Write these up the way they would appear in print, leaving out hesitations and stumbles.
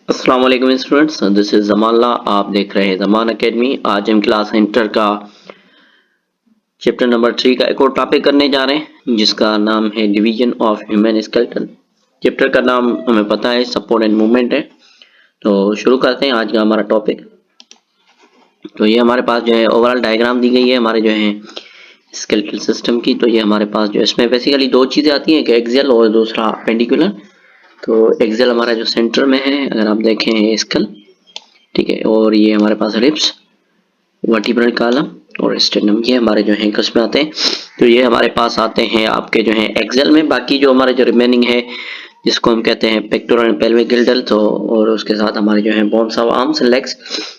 अस्सलाम वालेकुम students, this is जमाल्ला। आप देख रहे हैं जमान एकेडमी। आज हम क्लास इंटर का चैप्टर नंबर 3 का एक और टॉपिक करने जा रहे हैं जिसका नाम है division of human skeleton. Chapter का नाम हमें पता है, सपोर्ट एंड मूवमेंट है। तो शुरू करते हैं आज का हमारा टॉपिक। तो ये हमारे पास जो है ओवरऑल डायग्राम दी गई है हमारे जो है स्केलेटल सिस्टम की। तो ये हमारे पास जो इसमें बेसिकली दो चीजें आती हैं, एक एक्सियल और दूसरा पेंडिकुलर। तो एक्सियल हमारा जो सेंटर में है, अगर आप देखें स्कल, ठीक है, और ये हमारे पास रिब्स, वर्टिब्रल कॉलम और स्टेर्नम, ये हमारे जो है किस में आते हैं। तो ये हमारे पास आते हैं आपके जो है एक्सेल में। बाकी जो हमारे जो रिमेनिंग है जिसको हम कहते हैं पेक्टोरल एंड पेल्विक गिल्डल, तो और उसके साथ हमारे जो है bones of arms and legs,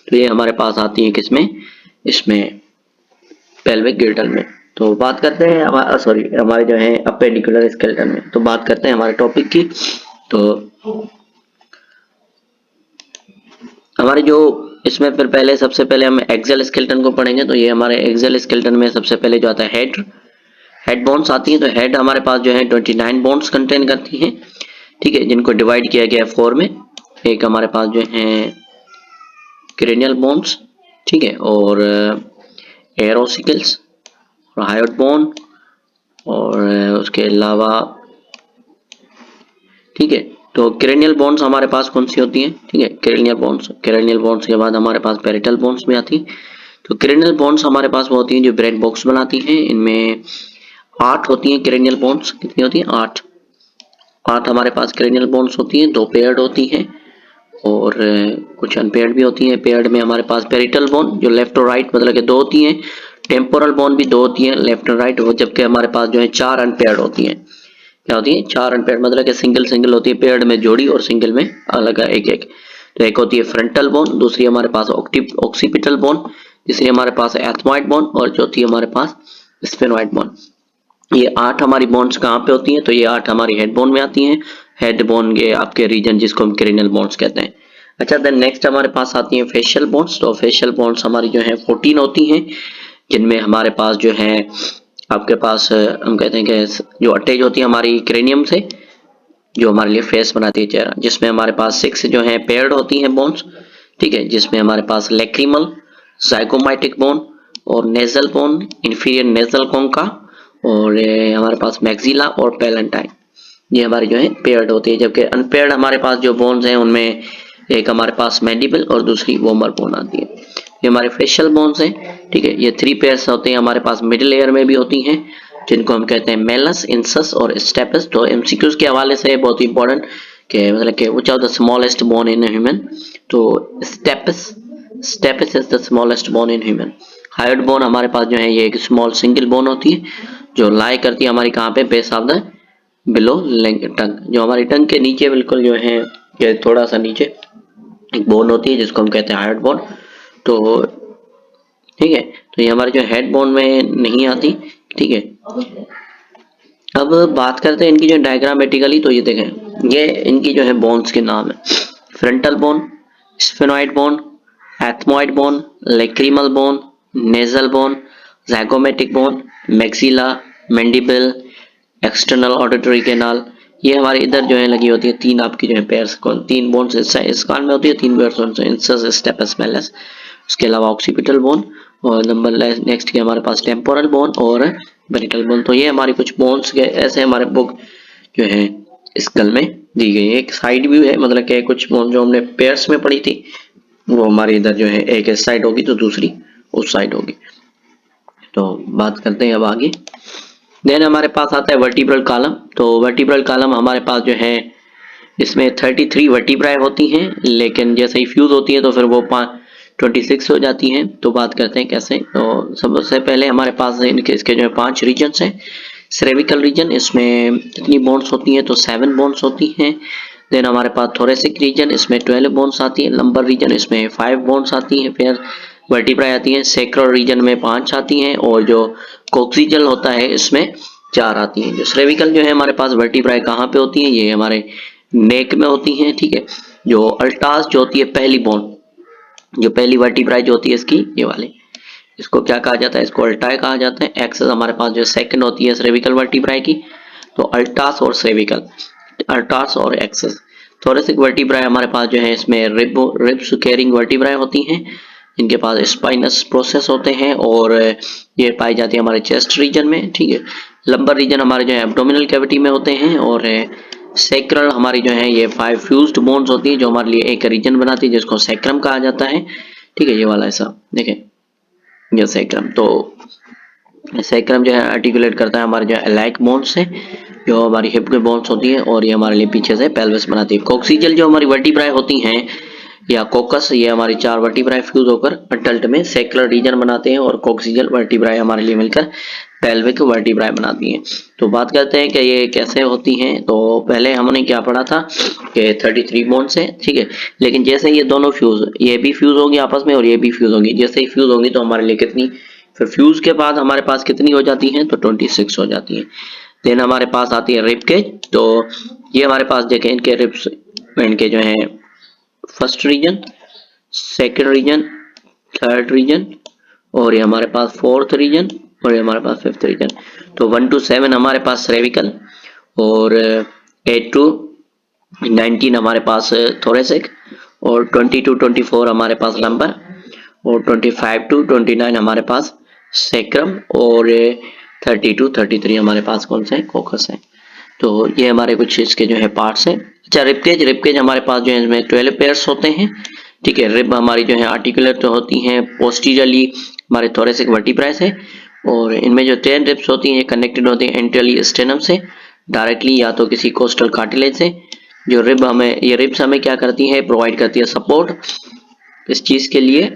तो ये हमारे पास आती है किसमें, इसमें पेल्विक गिल्डल में। तो बात करते हैं हमारे जो है अपेंडिकुलर स्केलेटन में। तो बात करते हैं हमारे टॉपिक की। तो हमारे जो इसमें फिर पहले सबसे पहले हम एक्सियल स्केलेटन को पढ़ेंगे। तो ये हमारे एक्सियल स्केलेटन में सबसे पहले जो आता है हेड बोन्स आती है। तो हेड हमारे पास जो है 29 बोन्स कंटेन करती है, ठीक है, जिनको डिवाइड किया गया है 4 में। एक हमारे पास जो है क्रेनियल बोन्स, ठीक है, और एयर ओसिकल्स और हायोइड बोन, और उसके अलावा, ठीक है। तो क्रेनियल बोन्स हमारे पास कौन सी होती हैं, ठीक है, क्रेनियल बोन्स के बाद हमारे पास पैरेटल बोन्स भी आती हैं। तो क्रेनियल बोन्स हमारे पास वो होती हैं जो ब्रेन बॉक्स बनाती हैं। इनमें 8 होती हैं क्रेनियल बोन्स। कितनी होती हैं? 8 हमारे पास क्रेनियल बोन्स होती हैं। 2 पेयर्ड होती हैं और कुछ अनपेयर्ड भी होती हैं। पेयर्ड में हमारे पास पेरिटल बोन जो लेफ्ट और राइट मतलब के 2 होती हैं। टेम्पोरल बोन भी 2 होती हैं, लेफ्ट और राइट, वो जबकि हमारे पास जो है 4 अनपेयर्ड होती हैं। क्या होती है? 4 अनपेयर्ड मतलब कि सिंगल सिंगल होती है, पेयर्ड में जोड़ी और सिंगल में अलग एक एक। तो एक होती है फ्रंटल बोन, दूसरी हमारे पास ऑक्सीपिटल बोन, तीसरी हमारे पास एथमॉइड बोन और चौथी हमारे पास स्फेनॉइड बोन। ये 8 हमारी बोन्स कहाँ पे होती हैं? तो ये 8 हमारी हेड बोन में आती हैं। हेड बोन के आपके रीजन जिसको हम क्रेनियल बोन्स कहते हैं। अच्छा, देन नेक्स्ट हमारे पास आती हैं फेशियल बोन्स। तो फेशियल बोन्स हमारी जो है 14 होती हैं, जिनमें हमारे पास जो है आपके पास हम कहते हैं कि जो अटैच होती है हमारी क्रेनियम से, जो हमारे लिए फेस बनाती है चेहरा, जिसमें हमारे पास 6 जो है पेयर्ड होती हैं बोन्स, ठीक है, जिसमें हमारे पास लैक्रिमल, जाइगोमाइटिक बोन और नेजल बोन, इंफीरियर नेजल कोंका, और हमारे पास मैक्सिला और पैलेंटाइन, ये हमारी जो है पेयर्ड होती है। जबकि अनपेयर्ड हमारे पास जो बोन्स हैं उनमें एक हमारे पास मैंडिबल और दूसरी वोमर बोन आती है। ये हमारे फेशियल बोन्स हैं, ठीक है। ये 3 पेयर्स होते हैं हमारे पास, मिडिल लेयर में भी होती हैं, जिनको हम कहते हैं मेलस, इंसस और स्टेपस। तो एमसीक्यूज के हवाले से बहुत इंपॉर्टेंट कि मतलब कि which are the smallest bone in human. तो stapes is the smallest bone in human. Hyoid bone हमारे पास जो है ये एक स्मॉल सिंगल बोन होती है जो लाई करती है हमारी कहाँ पे, बेस ऑफ द बिलो टंग, जो हमारी टंग के नीचे बिल्कुल जो है ये थोड़ा सा नीचे एक बोन होती है जिसको हम कहते हैं हायोइड बोन। तो ठीक है, तो ये हमारे जो हेड बोन में नहीं आती, ठीक है। अब बात करते हैं इनकी जो डायग्रामेटिकली। तो ये देखें, ये इनकी जो है बोन्स के नाम है, frontal bone, sphenoid bone, ethmoid bone, lacrimal bone, nasal bone, zygomatic bone, maxilla, mandible, external auditory canal. ये हमारे इधर जो है लगी होती है 3 आपकी जो है पेयर्स, 3 बोन्स इस कान में होती है, 3 पेयर्स इंसस, स्टेपस, मेलस। उसके अलावा ऑक्सीपिटल बोन और नंबर नेक्स्ट के हमारे पास टेम्पोरल बोन और पेरिटल बोन। तो ये हमारी कुछ बोन्स के ऐसे हमारे बुक जो है स्कल में दी गई है। एक साइड व्यू है, मतलब कि कुछ बोन जो हमने पेयर्स में पढ़ी थी वो हमारी इधर जो है एक इस साइड होगी तो दूसरी उस साइड होगी। तो बात करते हैं अब आगे। देन हमारे पास आता है वर्टिब्रल कॉलम। तो वर्टिब्रल कॉलम हमारे पास जो है इसमें 33 वर्टिब्राए होती हैं, लेकिन जैसे ही फ्यूज होती है तो फिर वो 26 हो जाती हैं। तो बात करते हैं कैसे। तो सबसे पहले हमारे पास इनके इसके जो है 5 रीजन्स हैं। सेरेविकल रीजन, इसमें कितनी बोन्स होती हैं? तो 7 बोन्स होती हैं। देन हमारे पास थोरेसिक रीजन, इसमें 12 बोन्स आती है। लंबर रीजन, इसमें 5 बोन्स आती हैं। फिर वर्टिब्राए आती हैं। सेक्रल रीजन में 5 आती हैं और जो कोक्सीजल होता है इसमें 4 आती हैं। जो सेरेविकल जो है हमारे पास वर्टिब्राए कहाँ पे होती हैं? ये हमारे नेक में होती हैं, ठीक है। जो अल्टास जो होती है पहली बोन, जो पहली वर्टिब्राए जो होती है इसकी, ये वाली, इसको क्या कहा जाता है? इसको अल्टाई कहा जाता है। एक्सेस हमारे पास जो सेकंड होती है सेरेविकल वर्टिब्राए की। तो अल्टास और सेरेविकल, अल्टास और एक्सेस। थोरेसिक वर्टिब्राe हमारे पास जो है इसमें रिब्स कैरिंग वर्टिब्राe होती हैं, इनके पास स्पाइनस प्रोसेस होते हैं और ये पाई जाती है हमारे चेस्ट रीजन में। ठीक है, लंबर रीजन हमारे जो है एब्डोमिनल कैविटी में होते हैं और सैक्रल हमारी जो है ये 5 फ्यूज्ड बोन्स होती है जो हमारे लिए एक रीजन बनाती है जिसको सैक्रम कहा जाता है। ठीक है, ये वाला ऐसा देखें, ये सैक्रम। तो सैक्रम जो है आर्टिकुलेट करता है हमारे जो एलाइक बोन्स से, जो हमारी हिप के बोन्स होती है और ये हमारे लिए पीछे से पेल्विस बनाती है। कोक्सीजल जो हमारी वर्टिब्राe होती हैं या कोकस, ये हमारी 4 वर्टिब्राe फ्यूज होकर अडल्ट में सैक्रल रीजन बनाते हैं और कोक्सीजल वर्टिब्राe हमारे लिए मिलकर पेल्विक वर्टिब्राe बनाती हैं। तो बात करते हैं कि ये कैसे होती हैं। तो पहले हमने क्या पढ़ा था कि 33 बोन्स है। ठीक है, लेकिन जैसे ये दोनों फ्यूज, ये भी फ्यूज होंगी आपस में और ये भी फ्यूज होंगी, जैसे ही फ्यूज होंगी तो हमारे लिए कितनी, फिर फ्यूज के बाद हमारे पास कितनी हो जाती है, तो 26 हो जाती है। देन हमारे पास आती है रिब केज। तो ये हमारे पास देखें, इनके रिब्स, इनके जो है first region, second region, third region और ये हमारे पास फोर्थ रीजन और ये हमारे पास फिफ्थ रीजन। तो 1 to 7 हमारे पास सेरेविकल और 8 to 19 हमारे पास थोरेसिक और 20 to 24 हमारे पास लंबर और 25 to 29 हमारे पास सैक्रम और 30 to 33 हमारे पास कौन सा है, कोकस है। तो ये हमारे कुछ इसके जो है पार्ट्स हैं। अच्छा, रिबकेज हमारे पास जो है इसमें 12 पेयर्स होते हैं। ठीक है, रिब हमारी जो है आर्टिकुलर तो होती हैं पोस्टीरियरली हमारे थोरेसिक वर्टिब्राe से और इनमें जो 10 रिब्स होती हैं कनेक्टेड होती हैं एंटेरियरली स्टेनम से डायरेक्टली या तो किसी कोस्टल कार्टिलेज से। जो रिब हमें, ये रिब्स हमें क्या करती है, प्रोवाइड करती है सपोर्ट इस चीज के लिए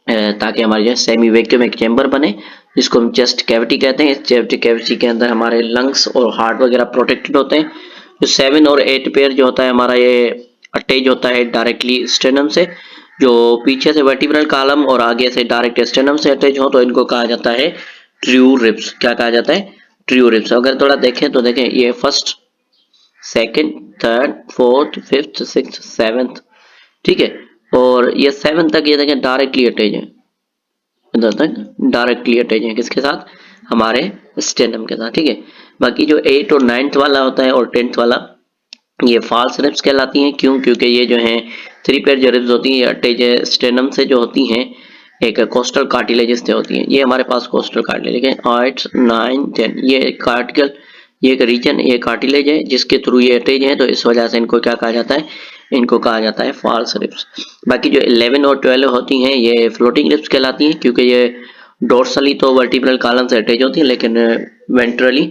ताकि हमारे जो सेमी वैक्यूम एक चैम्बर बने जिसको हम चेस्ट कैविटी कहते हैं। इस चेस्ट कैविटी के अंदर हमारे लंग्स और हार्ट वगैरह प्रोटेक्टेड होते हैं। जो 7 और 8 पेयर जो होता है हमारा, ये अटैच होता है डायरेक्टली स्टेनम से। जो पीछे से वर्टिब्रल कॉलम और आगे से डायरेक्ट स्टेनम से अटैच हो तो इनको कहा जाता है ट्रू रिब्स। क्या कहा जाता है, ट्रू रिब्स। अगर थोड़ा देखें तो देखें, ये first, second, third, fourth, fifth, sixth, seventh. ठीक है, और ये 7 तक ये देखें डायरेक्टली अटैच है, इधर तक डायरेक्टली अटैच है किसके साथ, हमारे स्टेनम के साथ। ठीक है, बाकी जो 8 और 9th वाला होता है और 10th वाला, ये फॉल्स रिब्स कहलाती हैं। क्यों, क्योंकि ये जो है 3 पेयर जो रिब्स होती हैं ये अटैच स्टेनम से जो होती हैं एक कोस्टल कार्टिलेज से होती हैं। ये हमारे पास कोस्टल कार्टिलेज है 8, 9, 10, ये कार्टिकल, ये एक रीजन, ये कार्टिलेज है जिसके थ्रू ये अटैच है। तो इस वजह से इनको क्या कहा जाता है, इनको कहा जाता है फॉल्स रिब्स। बाकी जो 11 और 12 होती हैं ये फ्लोटिंग रिब्स कहलाती हैं क्योंकि ये डोर्सली तो वर्टिब्रल कॉलम से अटैच होती है लेकिन वेंट्रली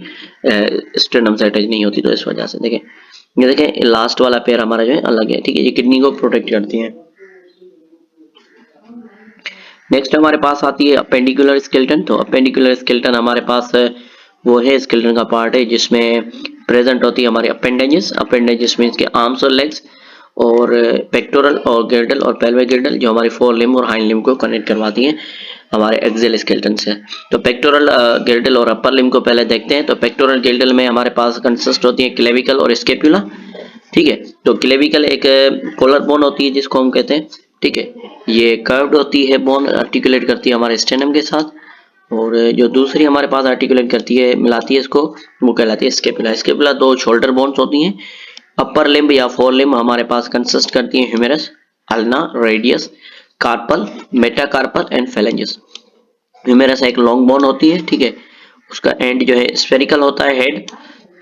स्टेनम से अटैच नहीं होती। तो इस वजह से देखें, ये देखें लास्ट वाला पेयर हमारा जो है अलग है। ठीक है, ये किडनी को प्रोटेक्ट करती है। नेक्स्ट हमारे पास आती है अपेंडिकुलर स्केलेटन। तो अपेंडिकुलर स्केलेटन हमारे पास वो है स्केलेटन का पार्ट है जिसमें प्रेजेंट होती है हमारी अपेंडेजेस। अपेंडेजेस मींस के आर्म्स और लेग्स और पेक्टोरल और गिर्डल और पेल्विक गिर्डल जो हमारी फोर लिम्ब और हाइंड लिम्ब को कनेक्ट करवाती हैं हमारे एक्सियल स्केलेटन से। तो पेक्टोरल गिर्डल और अपर लिम्ब को पहले देखते हैं। तो पेक्टोरल गिर्डल में हमारे पास कंसिस्ट होती है क्लेविकल और स्केपुला। ठीक है, तो क्लेविकल एक कॉलर बोन होती है जिसको हम कहते हैं। ठीक है, ये कर्व्ड होती है बोन, आर्टिकुलेट करती है हमारे स्टेनम के साथ, और जो दूसरी हमारे पास आर्टिकुलेट करती है, मिलाती है इसको, वो कहलाती है स्केपुला। स्केपुला 2 शोल्डर बोन्स होती हैं। अपर लिम्ब या फोर लिम्ब हमारे पास कंसिस्ट करती है humerus, ulna, radius, carpal, metacarpal and phalanges. Humerus एक लॉन्ग बोन होती है। ठीक है, उसका एंड जो है स्फेरिकल होता है हेड,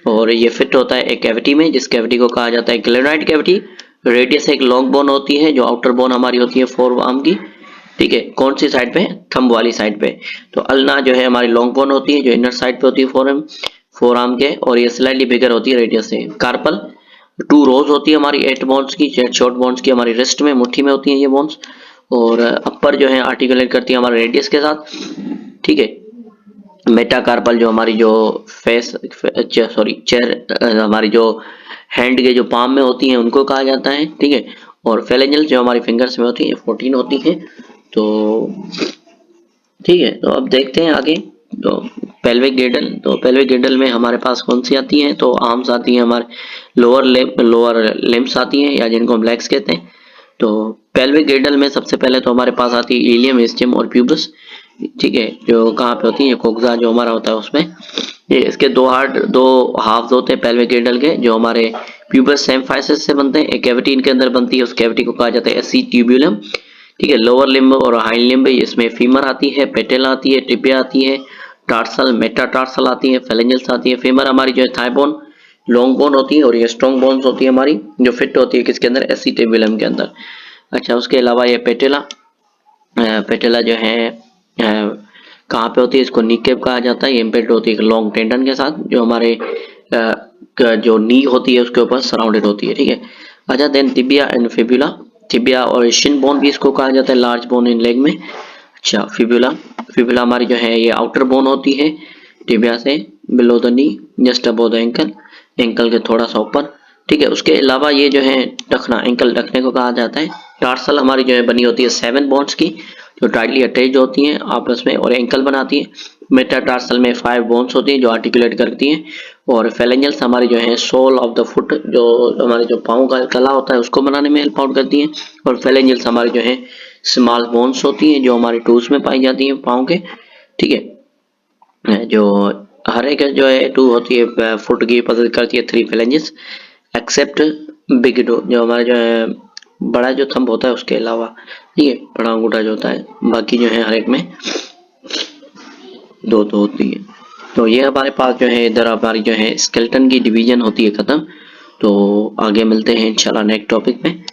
और ये फिट होता है एक कैविटी में जिस कैविटी को कहा जाता है ग्लेनोइड कैविटी। रेडियस एक लॉन्ग बोन होती है जो आउटर बोन हमारी होती है फोर आर्म की। ठीक है, कौन सी साइड पे, थंब वाली साइड पे। तो अल्ना जो है हमारी लॉन्ग बोन होती है जो इनर साइड पे होती है फोर आर्म के, और ये स्लाइटली बिगर होती है रेडियस से। कार्पल 2 रोज होती है हमारी 8 बोन्स की, 8 शॉर्ट बोन्स की, हमारी रिस्ट में, मुट्ठी में होती है ये बोन्स। और अपर जो है आर्टिकुलेट करती है हमारे रेडियस के साथ। ठीक है, मेटाकार्पल जो हमारी जो चेयर हमारी जो हैंड के जो पाम में होती हैं उनको कहा जाता है। ठीक है, और फेलेंजल जो हमारी फिंगर्स में होती है 14 होती है। तो ठीक है, तो अब देखते हैं आगे। तो पेल्विक गिर्डल, तो पेल्विक गिर्डल में हमारे पास कौन सी आती हैं, तो आर्म्स आती हैं हमारे, लोअर लिम्ब्स आती हैं या जिनको हम लेग्स कहते हैं। तो पेल्विक गिर्डल में सबसे पहले तो हमारे पास आती है इलियम, इस्चियम और प्यूबस। ठीक है, जो कहाँ पे होती है, कोक्सा जो हमारा होता है उसमें। ये इसके 2 हाफ्स होते हैं पेल्विक गिर्डल के, जो हमारे प्यूबस सेम फाइसेस से बनते हैं, एक कैविटी इनके अंदर बनती है, उस कैविटी को कहा जाता है एसीट्यूब्यूलम। ठीक है, लोअर लिम्ब और हाइंड लिम्ब, इसमें फीमर आती है, पेटेला आती है, टिबिया आती है, टार्सल, मेटाटार्सल आती है, फेलेंजल्स आती है। फीमर हमारी जो है थाई बोन, लॉन्ग बोन होती है, और ये स्ट्रॉन्ग बोन्स होती है हमारी, जो फिट होती है किसके अंदर, एसीट्यूब्यूलम के अंदर। अच्छा, उसके अलावा ये पेटेला, पेटेला जो है कहाँ पे होती है, इसको नी कैप कहा जाता है। ये इम्पेक्ट होती है लॉन्ग टेंडन के साथ, जो हमारे जो नी होती है उसके ऊपर सराउंडेड होती है। ठीक है, अच्छा, then tibia and fibula, tibia और शिन बोन भी इसको कहा जाता है, लार्ज बोन इन लेग में। अच्छा, फिबुला, फिबुला हमारी जो है ये आउटर बोन होती है टिबिया से below the knee, just above the ankle, ankle के थोड़ा सा ऊपर। ठीक है, उसके अलावा ये जो है टखना, एंकल टखने को कहा जाता है। टार्सल हमारी जो है बनी होती है 7 बोन्स की, जो टाइटली अटैच्ड होती हैं आपस में और एंकल बनाती है। मेटाटार्सल में 5 बोन्स होती हैं जो आर्टिकुलेट करती हैं। और फेलेंजल्स हमारी जो है सोल ऑफ द फुट, जो हमारे जो पाँव का तला होता है उसको बनाने में हेल्प आउट करती हैं। और फेलेंजल्स हमारी जो है स्मॉल बोन्स होती हैं जो हमारे टूल्स में पाई जाती हैं पाँव के। ठीक है, जो हर एक जो है टू होती है फुट की मदद करती है 3 फेलेंजेस, एक्सेप्ट बिग टो, जो हमारा जो है बड़ा जो थंब होता है उसके अलावा। ठीक है, बड़ा अंगूठा जो होता है, बाकी जो है हर एक में 2 होती है। तो ये हमारे पास जो है इधर हमारी जो है स्केलेटन की डिवीजन होती है खत्म। तो आगे मिलते हैं इंशाल्लाह नेक्स्ट टॉपिक में।